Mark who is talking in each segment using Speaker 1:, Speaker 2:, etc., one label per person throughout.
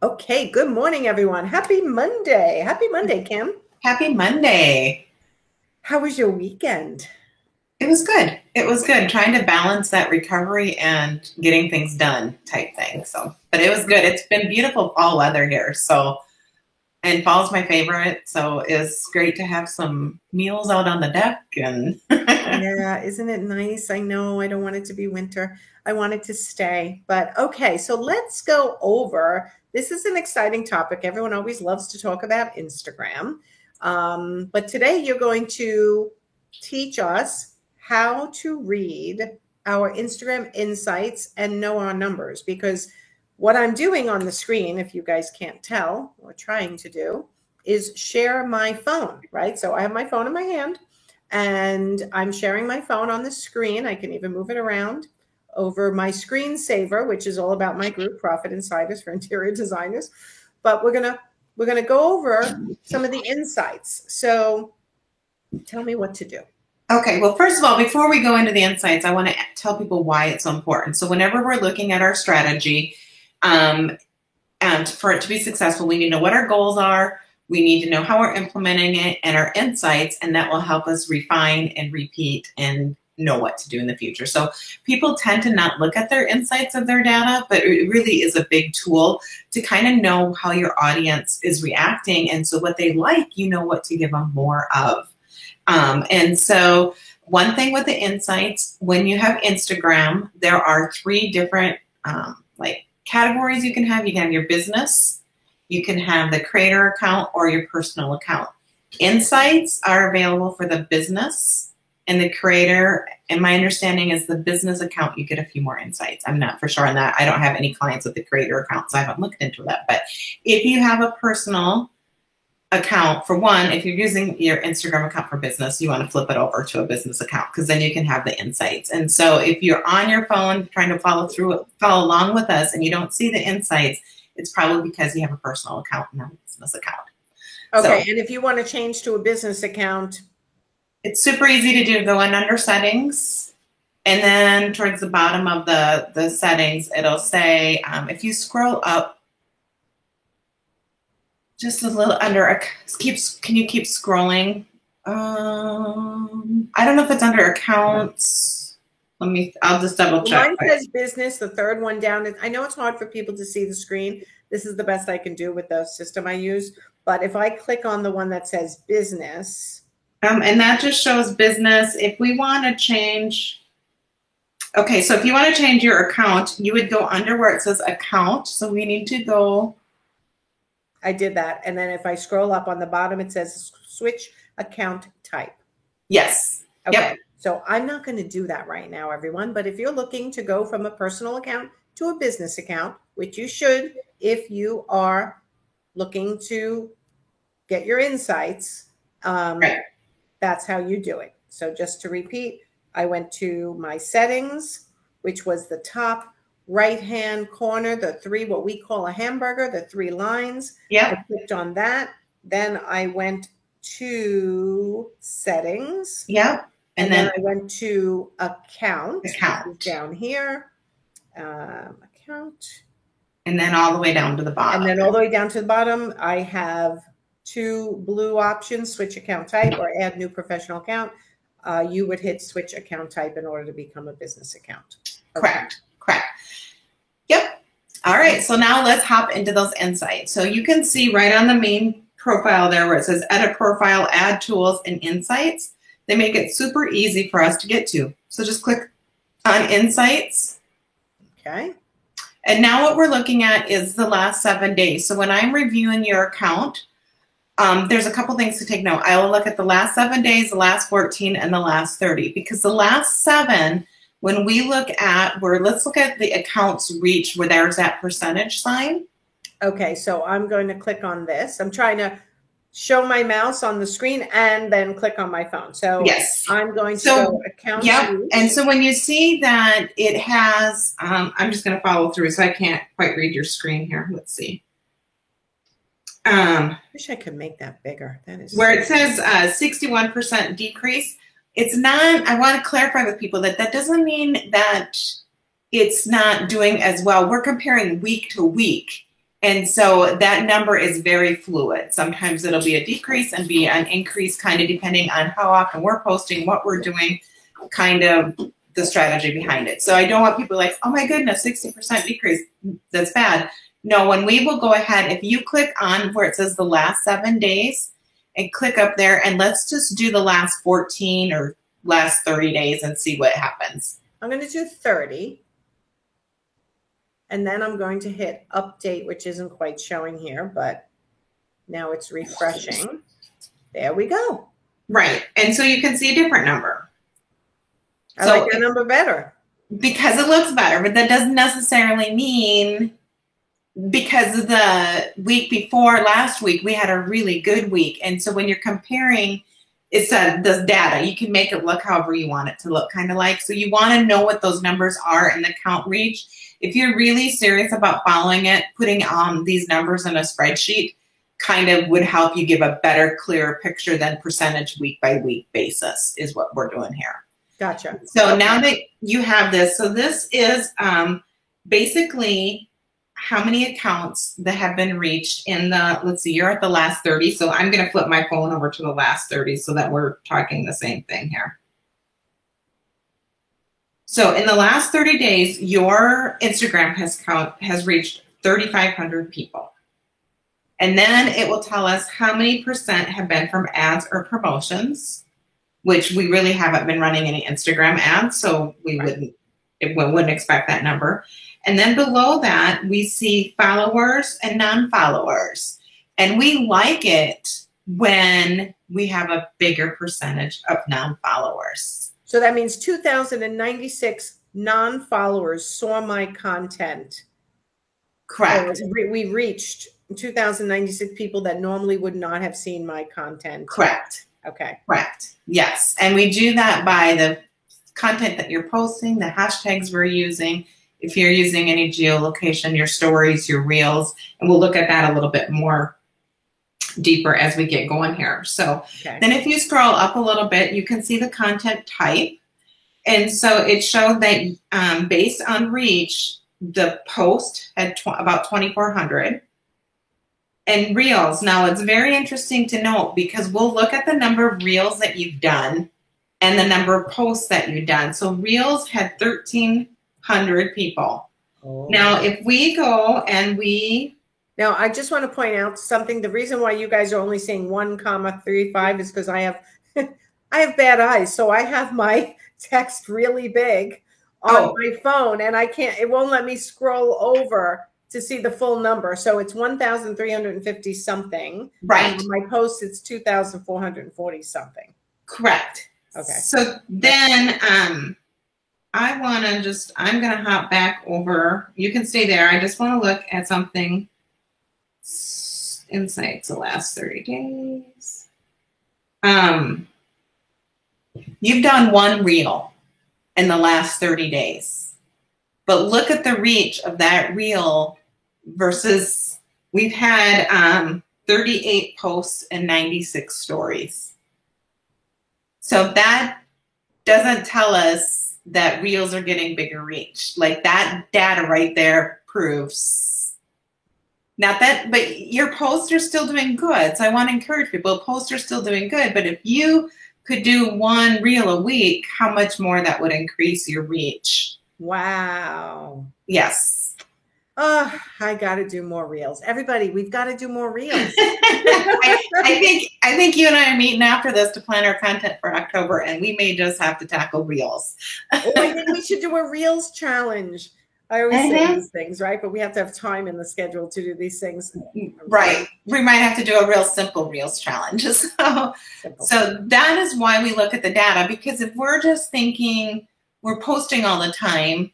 Speaker 1: Okay, good morning, everyone. Happy Monday. Happy Monday, Kim.
Speaker 2: Happy Monday.
Speaker 1: How was your weekend?
Speaker 2: It was good. It was good. Trying to balance that recovery and getting things done type thing. But it was good. It's been beautiful fall weather here. And fall's my favorite. So it's great to have some meals out on the deck and
Speaker 1: Yeah, isn't it nice? I know I don't want it to be winter. I want it to stay. But okay, so let's go over. This is an exciting topic. Everyone always loves to talk about Instagram. But today you're going to teach us how to read our Instagram insights and know our numbers. Because what I'm doing on the screen, if you guys can't tell, or trying to do, is share my phone, right? So I have my phone in my hand and I'm sharing my phone on the screen. I can even move it around over my screensaver, which is all about my group, Profit Insiders for Interior Designers. But we're gonna go over some of the insights. So tell me what to do.
Speaker 2: Okay, well, first of all, before we go into the insights, I want to tell people why it's so important. So whenever we're looking at our strategy, and for it to be successful, we need to know what our goals are. We need to know how we're implementing it and our insights, and that will help us refine and repeat and know what to do in the future. So people tend to not look at their insights of their data, but it really is a big tool to kind of know how your audience is reacting. And so what they like, you know what to give them more of. And so one thing with the insights, when you have Instagram, there are three different categories you can have. You can have your business, you can have the creator account, or your personal account. Insights are available for the business and the creator, and my understanding is the business account, you get a few more insights. I'm not for sure on that. I don't have any clients with the creator account, so I haven't looked into that. But if you have a personal account, for one, if you're using your Instagram account for business, you want to flip it over to a business account because then you can have the insights. And so if you're on your phone trying to follow along with us and you don't see the insights, it's probably because you have a personal account and not a business account.
Speaker 1: Okay, so, and if you want to change to a business account,
Speaker 2: it's super easy to do. Go in under settings, and then towards the bottom of the settings, it'll say, if you scroll up just a little under, can you keep scrolling? I don't know if it's under accounts. I'll just double check.
Speaker 1: Mine says business, the third one down. I know it's hard for people to see the screen. This is the best I can do with the system I use. But if I click on the one that says business.
Speaker 2: And that just shows business. If we want to change, okay, so if you want to change your account, you would go under where it says account. So we need to go.
Speaker 1: I did that. And then if I scroll up on the bottom, it says switch account type.
Speaker 2: Yes.
Speaker 1: Okay.
Speaker 2: Yep.
Speaker 1: So I'm not going to do that right now, everyone. But if you're looking to go from a personal account to a business account, which you should if you are looking to get your insights,
Speaker 2: right.
Speaker 1: That's how you do it. So just to repeat, I went to my settings, which was the top right-hand corner, the three, what we call a hamburger, the three lines.
Speaker 2: Yeah.
Speaker 1: I clicked on that. Then I went to settings.
Speaker 2: Yeah.
Speaker 1: And then I went to account. Down here. Account.
Speaker 2: And then all the way down to the bottom.
Speaker 1: And then all the way down to the bottom, I have two blue options, switch account type or add new professional account. You would hit switch account type in order to become a business account.
Speaker 2: Okay. Correct. Yep. All right. So now let's hop into those insights. So you can see right on the main profile there where it says edit profile, add tools, and insights. They make it super easy for us to get to. So just click on insights.
Speaker 1: Okay.
Speaker 2: And now what we're looking at is the last 7 days. So when I'm reviewing your account, there's a couple things to take note. I will look at the last 7 days, the last 14, and the last 30. Because the last 7, when we look at, let's look at the accounts reach where there's that percentage sign.
Speaker 1: Okay, so I'm going to click on this. I'm trying to show my mouse on the screen and then click on my phone. So
Speaker 2: yes,
Speaker 1: I'm going to go account.
Speaker 2: Yep. And so when you see that it has, I'm just going to follow through, so I can't quite read your screen here. Let's see.
Speaker 1: I wish I could make that bigger. That is
Speaker 2: where it says 61% decrease. It's not. I want to clarify with people that doesn't mean that it's not doing as well. We're comparing week to week. And so that number is very fluid. Sometimes it'll be a decrease and be an increase, kind of depending on how often we're posting, what we're doing, kind of the strategy behind it. So I don't want people like, oh my goodness, 60% decrease. That's bad. No, when we will go ahead, if you click on where it says the last 7 days and click up there, and let's just do the last 14 or last 30 days and see what happens.
Speaker 1: I'm going to do 30. And then I'm going to hit update, which isn't quite showing here, but now it's refreshing. There we go.
Speaker 2: Right. And so you can see a different number.
Speaker 1: I like that number better.
Speaker 2: Because it looks better, but that doesn't necessarily mean, because the week before last week, we had a really good week. And so when you're comparing, it's this data, you can make it look however you want it to look, kind of like. So you want to know what those numbers are in the count reach. If you're really serious about following it, putting these numbers in a spreadsheet kind of would help you give a better, clearer picture than percentage week by week basis is what we're doing here.
Speaker 1: Gotcha.
Speaker 2: So now that you have this, so this is basically how many accounts that have been reached in the, let's see, you're at the last 30. So I'm going to flip my phone over to the last 30 so that we're talking the same thing here. So in the last 30 days, your Instagram has reached 3,500 people. And then it will tell us how many percent have been from ads or promotions, which we really haven't been running any Instagram ads, so we wouldn't expect that number. And then below that, we see followers and non-followers. And we like it when we have a bigger percentage of non-followers.
Speaker 1: So that means 2,096 non-followers saw my content.
Speaker 2: Correct.
Speaker 1: So we reached 2,096 people that normally would not have seen my content.
Speaker 2: Correct.
Speaker 1: Okay.
Speaker 2: Correct. Yes. And we do that by the content that you're posting, the hashtags we're using, if you're using any geolocation, your stories, your reels, and we'll look at that a little bit more deeper as we get going here. So then if you scroll up a little bit, you can see the content type. And so it showed that based on reach, the post had about 2,400. And reels, now it's very interesting to note because we'll look at the number of reels that you've done and the number of posts that you've done. So reels had 1,300 people. Oh. Now, if we go and
Speaker 1: Now, I just want to point out something. The reason why you guys are only seeing 1,35 is because I have bad eyes. So I have my text really big on my phone and it won't let me scroll over to see the full number. So it's 1,350 something.
Speaker 2: Right.
Speaker 1: And on my post, it's 2,440 something.
Speaker 2: Correct.
Speaker 1: Okay.
Speaker 2: So then I'm going to hop back over. You can stay there. I just want to look at something. Insights the last 30 days. You've done one reel in the last 30 days. But look at the reach of that reel versus we've had 38 posts and 96 stories. So that doesn't tell us that reels are getting bigger reach. Like that data right there proves. Not that, but your posts are still doing good. So I want to encourage people, posts are still doing good. But if you could do one reel a week, how much more that would increase your reach.
Speaker 1: Wow.
Speaker 2: Yes.
Speaker 1: Oh, I got to do more reels. Everybody, we've got to do more reels.
Speaker 2: I think you and I are meeting after this to plan our content for October, and we may just have to tackle reels.
Speaker 1: Oh, I think we should do a reels challenge. I always say these things, right? But we have to have time in the schedule to do these things.
Speaker 2: Right. We might have to do a real simple reels challenge. So that is why we look at the data, because if we're just thinking we're posting all the time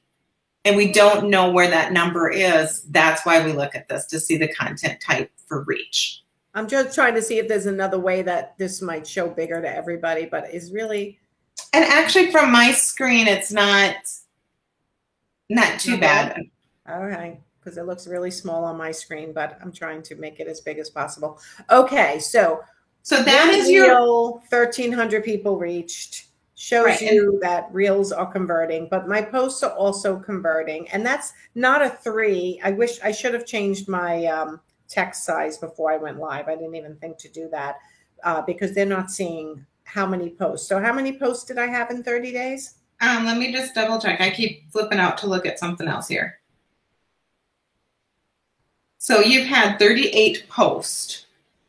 Speaker 2: and we don't know where that number is, that's why we look at this, to see the content type for reach.
Speaker 1: I'm just trying to see if there's another way that this might show bigger to everybody, but is really.
Speaker 2: And actually from my screen, it's not too bad.
Speaker 1: All right. Because it looks really small on my screen, but I'm trying to make it as big as possible. Okay. So
Speaker 2: that is your
Speaker 1: 1,300 people reached. shows
Speaker 2: Right.
Speaker 1: you that reels are converting, but my posts are also converting. And that's not a 3. I should have changed my text size before I went live. I didn't even think to do that because they're not seeing how many posts. So how many posts did I have in 30 days?
Speaker 2: Let me just double check. I keep flipping out to look at something else here. So you've had 38 posts.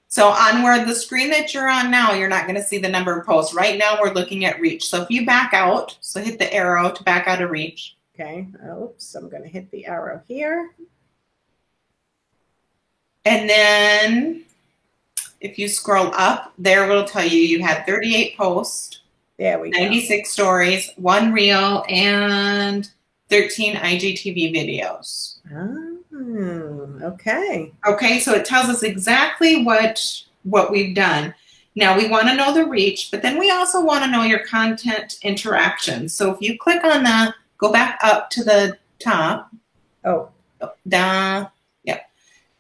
Speaker 2: So on where the screen that you're on now, you're not going to see the number of posts. Right now we're looking at reach. So if you back out, so hit the arrow to back out of reach.
Speaker 1: Okay. Oops, I'm going to hit the arrow here.
Speaker 2: And then if you scroll up, there will tell you you had 38 posts.
Speaker 1: There we go.
Speaker 2: 96 stories, 1 reel, and 13 IGTV videos.
Speaker 1: Okay.
Speaker 2: Okay, so it tells us exactly what we've done. Now we want to know the reach, but then we also want to know your content interactions. So if you click on that, go back up to the top.
Speaker 1: Oh.
Speaker 2: Down. Yep.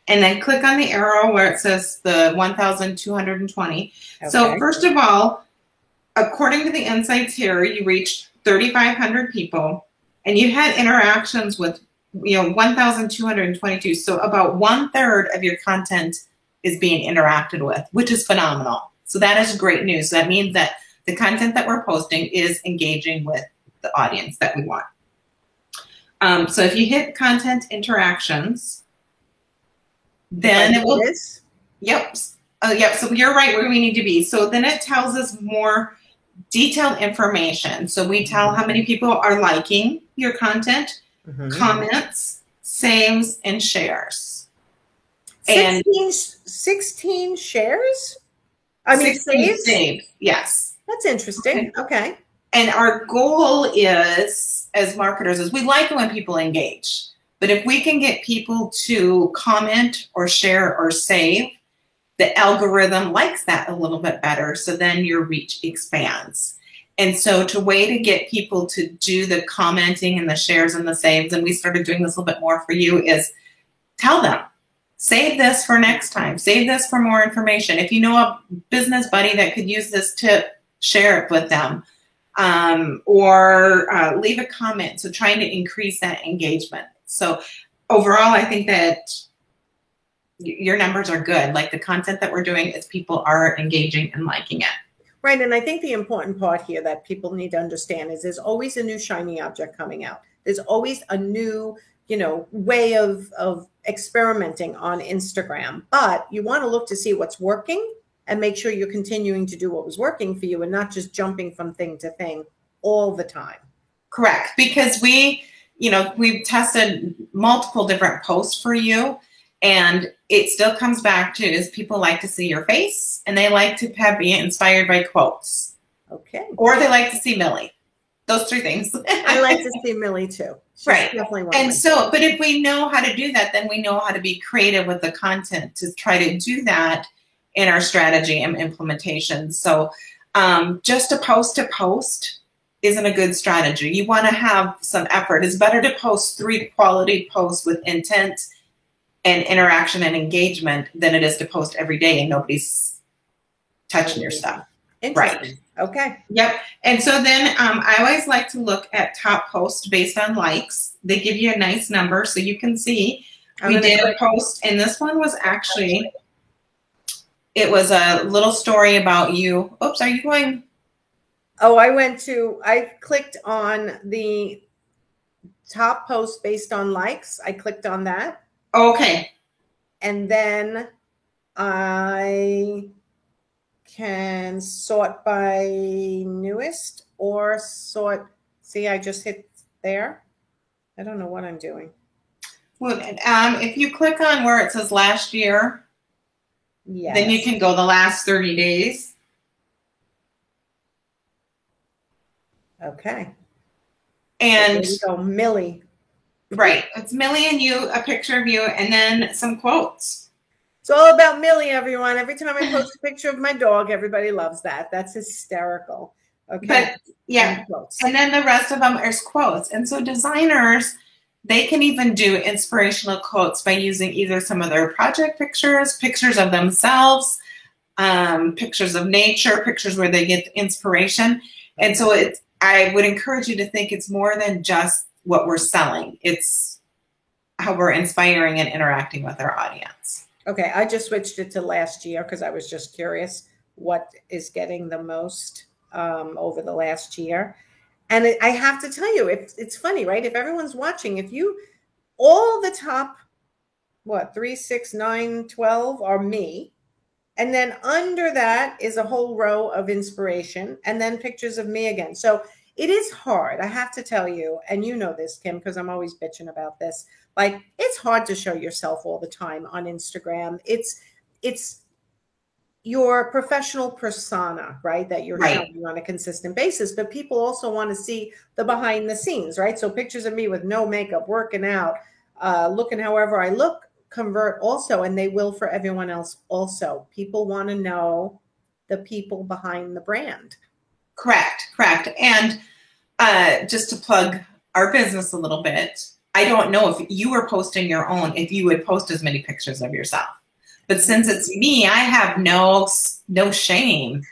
Speaker 2: And then click on the arrow where it says the 1,220. Okay. So first of all, according to the insights here, you reached 3,500 people and you had interactions with 1,222. So about 1/3 of your content is being interacted with, which is phenomenal. So that is great news. That means that the content that we're posting is engaging with the audience that we want. So if you hit content interactions, then it will. Yep. Yep. So you're right where we need to be. So then it tells us more detailed information. So we tell how many people are liking your content, comments, saves, and shares.
Speaker 1: 16 shares? I mean,
Speaker 2: 16 saves. Yes.
Speaker 1: That's interesting. Okay.
Speaker 2: And our goal is, as marketers, is we like it when people engage. But if we can get people to comment or share or save, the algorithm likes that a little bit better. So then your reach expands. And so to way to get people to do the commenting and the shares and the saves, and we started doing this a little bit more for you, is tell them, save this for next time. Save this for more information. If you know a business buddy that could use this tip, share it with them. Or leave a comment. So trying to increase that engagement. So overall, I think that your numbers are good. Like the content that we're doing is people are engaging and liking it.
Speaker 1: Right. And I think the important part here that people need to understand is there's always a new shiny object coming out. There's always a new, way of experimenting on Instagram. But you want to look to see what's working and make sure you're continuing to do what was working for you and not just jumping from thing to thing all the time.
Speaker 2: Correct. Because we've tested multiple different posts for you. And it still comes back to is people like to see your face and they like to be inspired by quotes.
Speaker 1: Okay.
Speaker 2: Or they like to see Millie. Those 3 things.
Speaker 1: I like to see Millie too. She's
Speaker 2: right.
Speaker 1: Definitely one.
Speaker 2: And so, but if we know how to do that, then we know how to be creative with the content to try to do that in our strategy and implementation. So just a post isn't a good strategy. You want to have some effort. It's better to post 3 quality posts with intent and interaction and engagement than it is to post every day and nobody's touching your stuff.
Speaker 1: Right. Okay.
Speaker 2: Yep. And so then I always like to look at top posts based on likes. They give you a nice number so you can see. We did a post, and this one was actually, it was a little story about you. Oops, are you going?
Speaker 1: Oh, I clicked on the top post based on likes. I clicked on that.
Speaker 2: Okay.
Speaker 1: And then I can sort by newest or sort. See, I just hit there. I don't know what I'm doing.
Speaker 2: Well, if you click on where it says last year, yes, then you can go the last 30 days.
Speaker 1: Okay.
Speaker 2: And
Speaker 1: so Millie.
Speaker 2: Right. It's Millie and you, a picture of you, and then some quotes.
Speaker 1: It's all about Millie, everyone. Every time I post a picture of my dog, everybody loves that. That's hysterical. Okay.
Speaker 2: But yeah. And then the rest of them is quotes. And so designers, they can even do inspirational quotes by using either some of their project pictures, pictures of themselves, pictures of nature, pictures where they get inspiration. And so I would encourage you to think it's more than just what we're selling. It's how we're inspiring and interacting with our audience.
Speaker 1: Okay, I just switched it to last year because I was just curious what is getting the most over the last year. And I have to tell you, it's funny, right? If everyone's watching, if you, all the top, 3, 6, 9, 12 are me. And then under that is a whole row of inspiration and then pictures of me again. So it is hard, I have to tell you, and you know this, Kim, because I'm always bitching about this. Like, it's hard to show yourself all the time on Instagram. It's your professional persona, right? That you're showing on a consistent basis, but people also want to see the behind the scenes, right? So pictures of me with no makeup, working out, looking however I look, convert also, and they will for everyone else also. People want to know the people behind the brand.
Speaker 2: Correct. And just to plug our business a little bit, I don't know if you were posting your own, if you would post as many pictures of yourself. But since it's me, I have no shame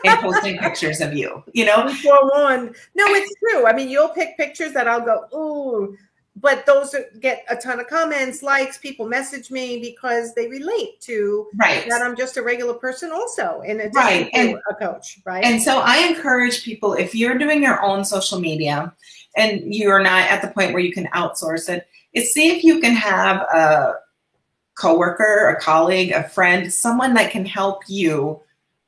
Speaker 2: in posting pictures of you, you know?
Speaker 1: No, it's true. I mean, you'll pick pictures that I'll go, ooh, but those get a ton of comments, likes, people message me because they relate to that I'm just a regular person also, in addition to a coach, right?
Speaker 2: And so I encourage people, if you're doing your own social media and you're not at the point where you can outsource it, is see if you can have a coworker, a colleague, a friend, someone that can help you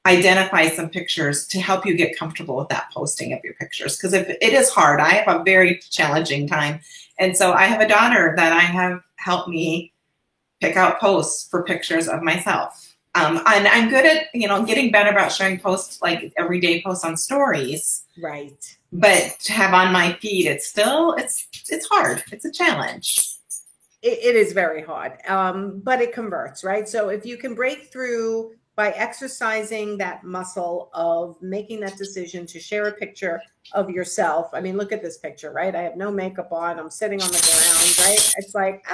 Speaker 2: identify some pictures to help you get comfortable with that posting of your pictures. Because if it is hard, I have a very challenging time. And so I have a daughter that I have helped me pick out posts for pictures of myself. And I'm good at, getting better about sharing posts, like everyday posts on stories.
Speaker 1: Right.
Speaker 2: But to have on my feed, it's hard. It's a challenge.
Speaker 1: It is very hard, but it converts, right? So if you can break through by exercising that muscle of making that decision to share a picture of yourself. I mean, look at this picture, right? I have no makeup on. I'm sitting on the ground, right? It's like,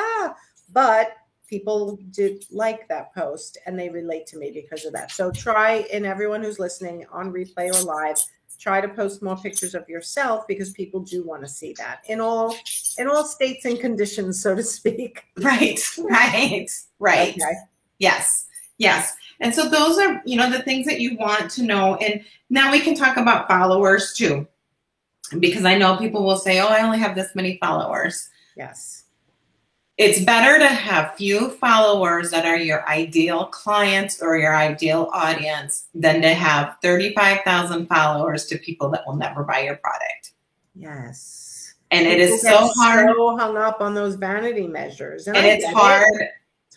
Speaker 1: but people did like that post and they relate to me because of that. So try, and everyone who's listening on replay or live, try to post more pictures of yourself because people do want to see that in all states and conditions, so to speak.
Speaker 2: Right. Okay. Yes. And so those are, the things that you want to know. And now we can talk about followers too, because I know people will say, oh, I only have this many followers.
Speaker 1: Yes.
Speaker 2: It's better to have few followers that are your ideal clients or your ideal audience than to have 35,000 followers to people that will never buy your product.
Speaker 1: Yes.
Speaker 2: And it is so hard.
Speaker 1: So hung up on those vanity measures.
Speaker 2: And it's hard.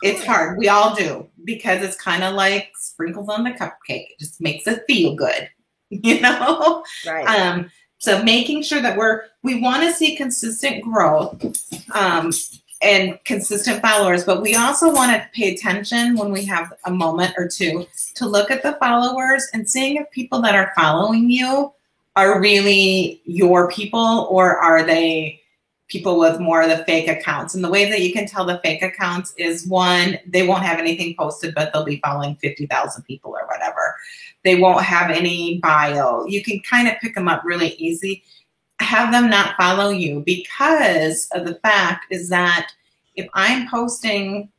Speaker 2: It's hard. We all do, because it's kind of like sprinkles on the cupcake. It just makes it feel good,
Speaker 1: Right.
Speaker 2: So making sure that we want to see consistent growth and consistent followers, but we also want to pay attention when we have a moment or two to look at the followers and seeing if people that are following you are really your people, or are they people with more of the fake accounts. And the way that you can tell the fake accounts is, one, they won't have anything posted, but they'll be following 50,000 people or whatever. They won't have any bio. You can kind of pick them up really easy. Have them not follow you, because of the fact is that if I'm posting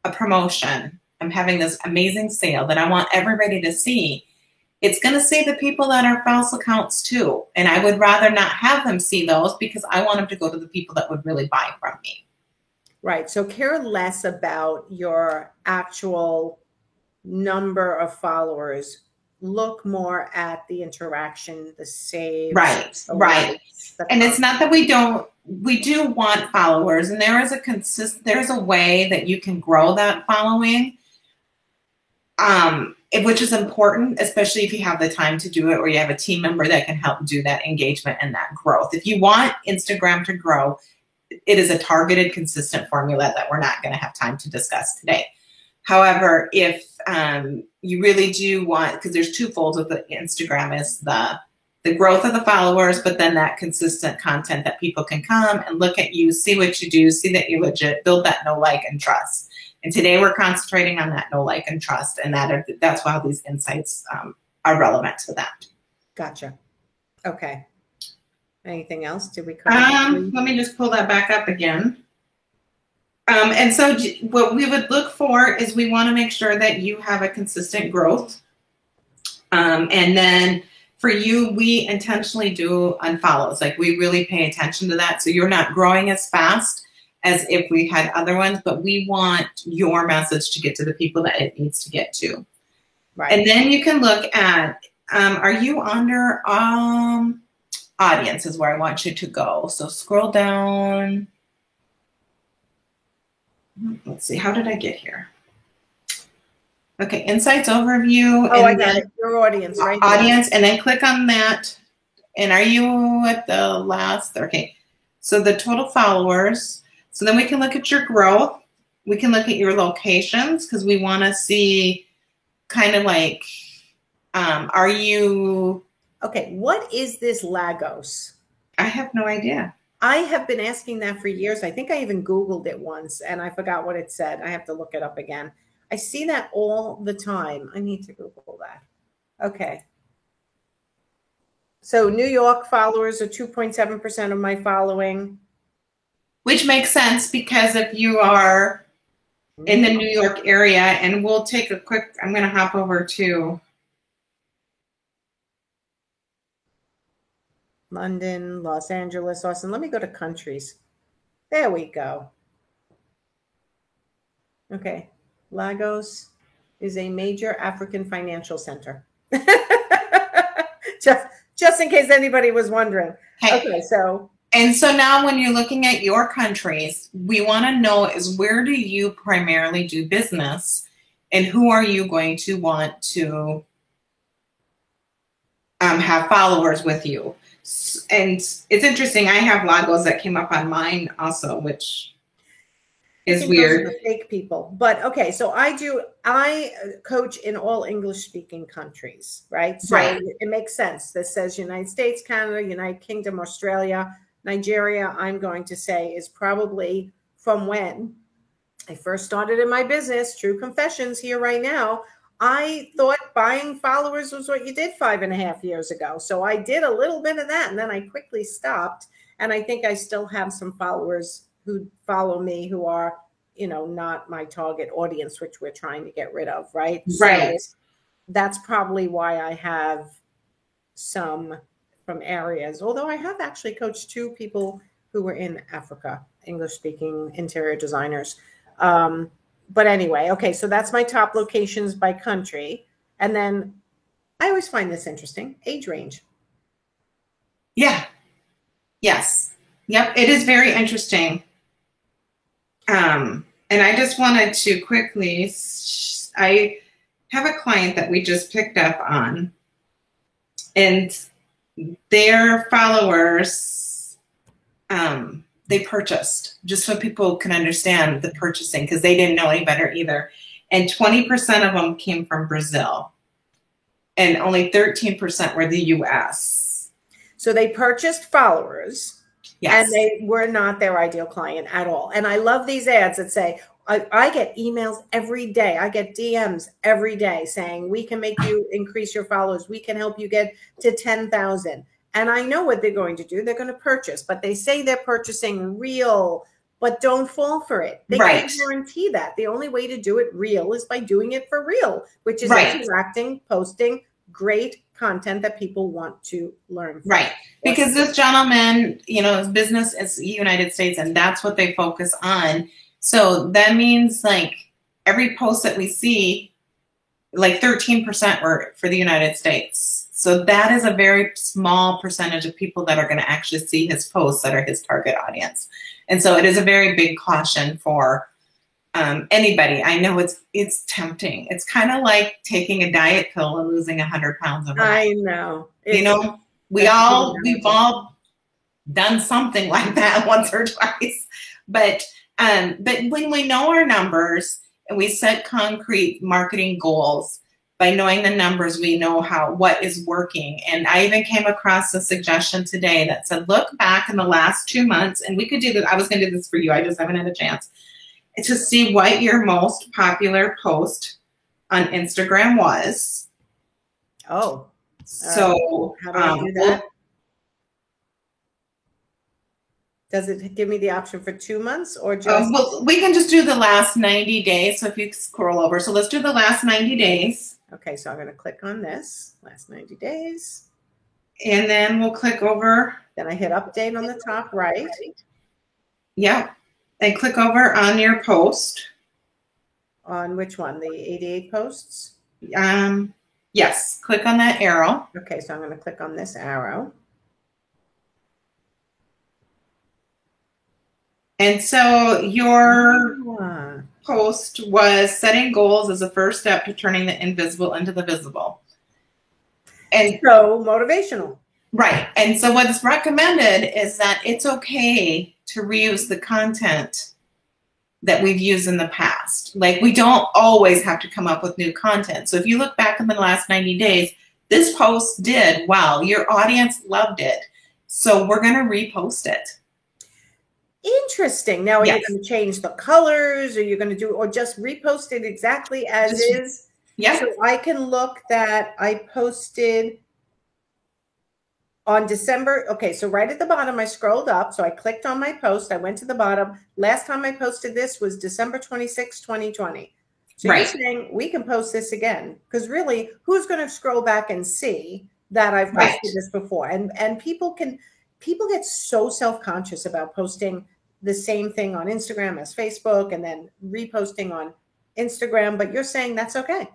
Speaker 2: a promotion, I'm having this amazing sale that I want everybody to see, it's going to see the people that are false accounts too. And I would rather not have them see those, because I want them to go to the people that would really buy from me.
Speaker 1: Right. So care less about your actual number of followers. Look more at the interaction, the saves.
Speaker 2: Right. And it's not that we do want followers, and there's a way that you can grow that following. Which is important, especially if you have the time to do it, or you have a team member that can help do that engagement and that growth. If you want Instagram to grow, it is a targeted, consistent formula that we're not going to have time to discuss today. However, if you really do want, because there's two folds with the Instagram, is the growth of the followers, but then that consistent content that people can come and look at you, see what you do, see that you're legit, build that know, like, and trust. And today we're concentrating on that know, like, and trust, and that's why these insights are relevant to that.
Speaker 1: Gotcha. Okay. Anything else? Did we cover?
Speaker 2: Let me just pull that back up again. And so what we would look for is we want to make sure that you have a consistent growth. And then for you, we intentionally do unfollows. Like we really pay attention to that. So you're not growing as fast as if we had other ones, but we want your message to get to the people that it needs to get to.
Speaker 1: Right.
Speaker 2: And then you can look at, are you under audience is where I want you to go. So scroll down. Let's see, how did I get here? Okay, Insights Overview.
Speaker 1: Oh, I got it. Your audience, right?
Speaker 2: Audience, and then click on that. And are you at the last? Okay, so the total followers. So then we can look at your growth. We can look at your locations because we want to see kind of like, are you...
Speaker 1: Okay, what is this Lagos?
Speaker 2: I have no idea.
Speaker 1: I have been asking that for years. I think I even Googled it once and I forgot what it said. I have to look it up again. I see that all the time. I need to Google that. Okay. So New York followers are 2.7% of my following.
Speaker 2: Which makes sense because if you are in the New York area, and we'll take a quick, I'm going to hop over to
Speaker 1: London, Los Angeles, Austin. Let me go to countries. There we go. Okay. Lagos is a major African financial center. just in case anybody was wondering. Okay, so.
Speaker 2: And so now when you're looking at your countries, we want to know is where do you primarily do business and who are you going to want to have followers with you? And it's interesting. I have Lagos that came up on mine also, which is weird.
Speaker 1: Those are the fake people. But okay, so I coach in all English speaking countries, right? So it makes sense. This says United States, Canada, United Kingdom, Australia, Nigeria, I'm going to say is probably from when I first started in my business, true confessions here right now. I thought buying followers was what you did 5.5 years ago. So I did a little bit of that and then I quickly stopped. And I think I still have some followers who follow me who are, not my target audience, which we're trying to get rid of, right?
Speaker 2: Right.
Speaker 1: So that's probably why I have some from areas, although I have actually coached 2 people who were in Africa, English-speaking interior designers. But anyway, okay, so that's my top locations by country. And then I always find this interesting, age range.
Speaker 2: Yeah. Yes. Yep. It is very interesting. And I just wanted to quickly, I have a client that we just picked up on, and their followers, they purchased, just so people can understand the purchasing, because they didn't know any better either. And 20% of them came from Brazil, and only 13% were the US.
Speaker 1: So they purchased followers. Yes. And they were not their ideal client at all. And I love these ads that say, I get emails every day. I get DMs every day saying, we can make you increase your followers. We can help you get to 10,000. And I know what they're going to do. They're going to purchase, but they say they're purchasing real, but don't fall for it. They can't guarantee that. The only way to do it real is by doing it for real, which is interacting, posting great content that people want to learn from.
Speaker 2: Right. Because this gentleman, his business is United States, and that's what they focus on. So that means like every post that we see, like 13% were for the United States. So that is a very small percentage of people that are going to actually see his posts that are his target audience. And so it is a very big caution for anybody. I know it's tempting. It's kind of like taking a diet pill and losing 100 pounds overnight.
Speaker 1: I know.
Speaker 2: We've all done something like that once or twice. But when we know our numbers and we set concrete marketing goals, by knowing the numbers, we know what is working. And I even came across a suggestion today that said, look back in the last 2 months, and we could do this. I was going to do this for you. I just haven't had a chance to see what your most popular post on Instagram was.
Speaker 1: Oh,
Speaker 2: so
Speaker 1: how do I do that? Does it give me the option for 2 months or just?
Speaker 2: Well, we can just do the last 90 days. So if you scroll over, so let's do the last 90 days.
Speaker 1: Okay, so I'm going to click on this, last 90 days.
Speaker 2: And then we'll click over.
Speaker 1: Then I hit update on the top right.
Speaker 2: Yep. And click over on your post.
Speaker 1: On which one? The 88 posts?
Speaker 2: Yes, click on that arrow.
Speaker 1: Okay, so I'm going to click on this arrow.
Speaker 2: And so your post was setting goals as a first step to turning the invisible into the visible. And
Speaker 1: so motivational.
Speaker 2: Right. And so what's recommended is that it's okay to reuse the content that we've used in the past. Like, we don't always have to come up with new content. So if you look back in the last 90 days, this post did well. Your audience loved it. So we're going to repost it.
Speaker 1: Interesting. Now, are you going to change the colors? Are you going to do, or just repost it exactly as is?
Speaker 2: Yeah.
Speaker 1: So I can look that I posted on December. Okay, so right at the bottom, I scrolled up. So I clicked on my post. I went to the bottom. Last time I posted this was December 26, 2020. So you're saying we can post this again, because really, who's going to scroll back and see that I've posted this before? And people get so self-conscious about posting the same thing on Instagram as Facebook and then reposting on Instagram, but you're saying that's okay.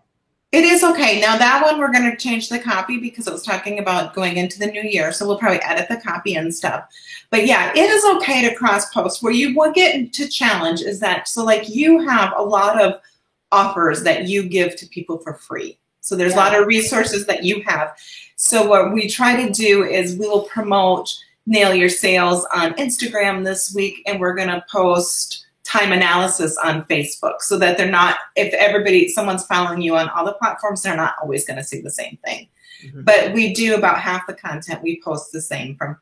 Speaker 2: It is okay. Now that one, we're going to change the copy because it was talking about going into the new year. So we'll probably edit the copy and stuff. But yeah, it is okay to cross post. Where you will get into challenge is that, so like you have a lot of offers that you give to people for free. So there's a lot of resources that you have. So what we try to do is we will promote Nail Your Sales on Instagram this week, and we're going to post time analysis on Facebook so that they're not, if someone's following you on all the platforms, they're not always going to see the same thing. Mm-hmm. But we do about half the content we post the same from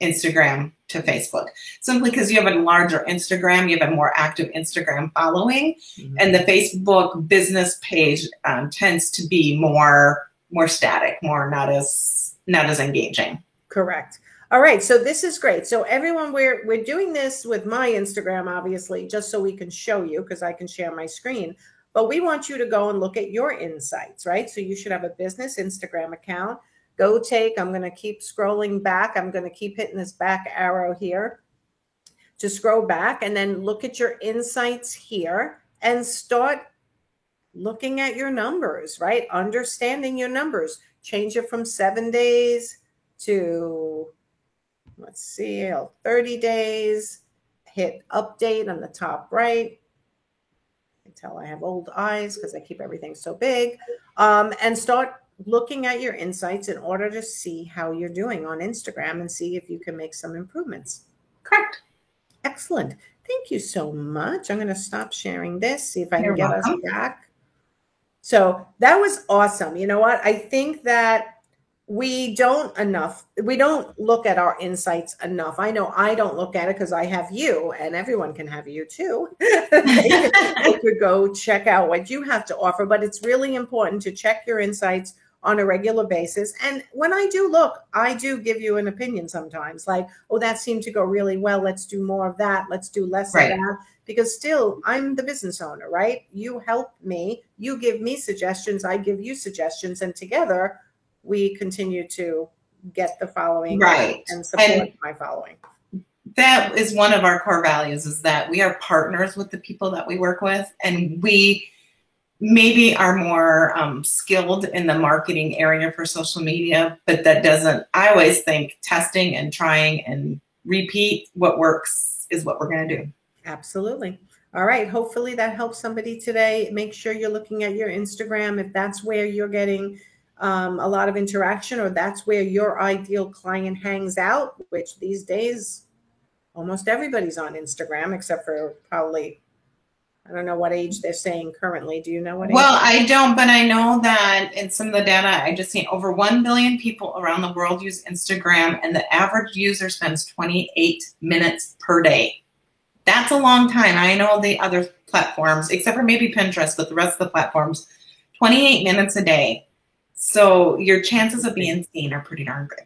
Speaker 2: Instagram to Facebook, simply because you have a larger Instagram, you have a more active Instagram following, and the Facebook business page tends to be more static, not as engaging.
Speaker 1: Correct. All right, so this is great. So everyone, we're doing this with my Instagram, obviously, just so we can show you, because I can share my screen. But we want you to go and look at your insights, right? So you should have a business Instagram account. I'm going to keep scrolling back. I'm going to keep hitting this back arrow here to scroll back, and then look at your insights here and start looking at your numbers, right? Understanding your numbers. Change it from 7 days to, let's see, 30 days. Hit update on the top right. I can tell I have old eyes because I keep everything so big. And start looking at your insights in order to see how you're doing on Instagram and see if you can make some improvements.
Speaker 2: Correct.
Speaker 1: Excellent. Thank you so much. I'm going to stop sharing this, see if I can get us back. So that was awesome. You know what? I think that we don't look at our insights enough. I know I don't look at it because I have you, and everyone can have you too. They could go check out what you have to offer, but it's really important to check your insights on a regular basis. And when I do look, I do give you an opinion sometimes, like, oh, that seemed to go really well. Let's do more of that. Let's do less of that. Because still, I'm the business owner, right? You help me. You give me suggestions. I give you suggestions. And together, we continue to get the following and support my following.
Speaker 2: That is one of our core values, is that we are partners with the people that we work with, and we maybe are more skilled in the marketing area for social media, but that doesn't, I always think testing and trying and repeat what works is what we're going to do.
Speaker 1: Absolutely. All right. Hopefully that helps somebody today. Make sure you're looking at your Instagram. If that's where you're getting a lot of interaction, or that's where your ideal client hangs out, which these days, almost everybody's on Instagram, except for probably, I don't know what age they're saying currently. Do you know what age?
Speaker 2: Well, I don't, but I know that in some of the data I just seen, over 1 billion people around the world use Instagram, and the average user spends 28 minutes per day. That's a long time. I know the other platforms, except for maybe Pinterest, but the rest of the platforms, 28 minutes a day. So your chances of being seen are pretty darn good.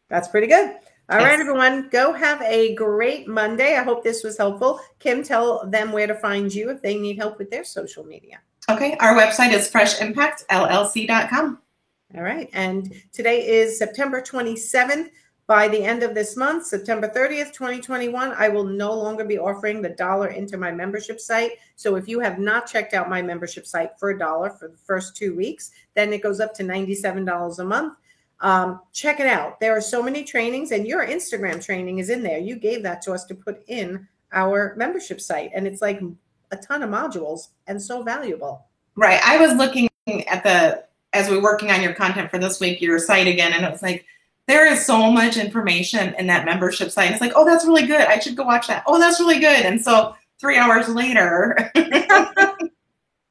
Speaker 1: That's pretty good. All right, everyone, go have a great Monday. I hope this was helpful. Kim, tell them where to find you if they need help with their social media.
Speaker 2: Okay, our website is freshimpactllc.com.
Speaker 1: All right, and today is September 27th. By the end of this month, September 30th, 2021, I will no longer be offering the $1 into my membership site. So if you have not checked out my membership site for $1 for the first 2 weeks, then it goes up to $97 a month. Check it out. There are so many trainings, and your Instagram training is in there. You gave that to us to put in our membership site, and it's like a ton of modules and so valuable.
Speaker 2: Right. I was looking at as we were working on your content for this week, your site again, and it was like, there is so much information in that membership site. It's like, oh, that's really good. I should go watch that. Oh, that's really good. And so 3 hours later.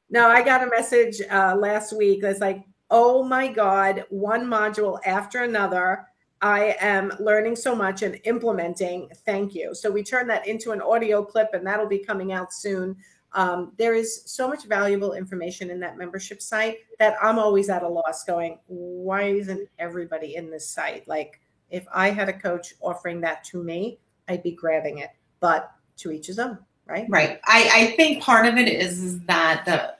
Speaker 1: No, I got a message last week that's like, oh my God, one module after another. I am learning so much and implementing. Thank you. So we turned that into an audio clip, and that'll be coming out soon. There is so much valuable information in that membership site that I'm always at a loss going, why isn't everybody in this site? Like, if I had a coach offering that to me, I'd be grabbing it, but to each his own, right?
Speaker 2: Right. I think part of it is that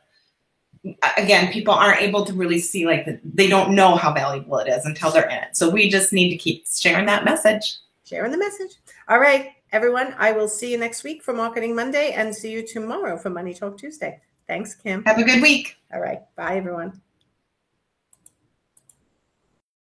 Speaker 2: again, people aren't able to really see, they don't know how valuable it is until they're in it. So we just need to keep sharing that message.
Speaker 1: Sharing the message. All right, everyone, I will see you next week for Marketing Monday and see you tomorrow for Money Talk Tuesday. Thanks, Kim.
Speaker 2: Have a good week.
Speaker 1: All right. Bye, everyone.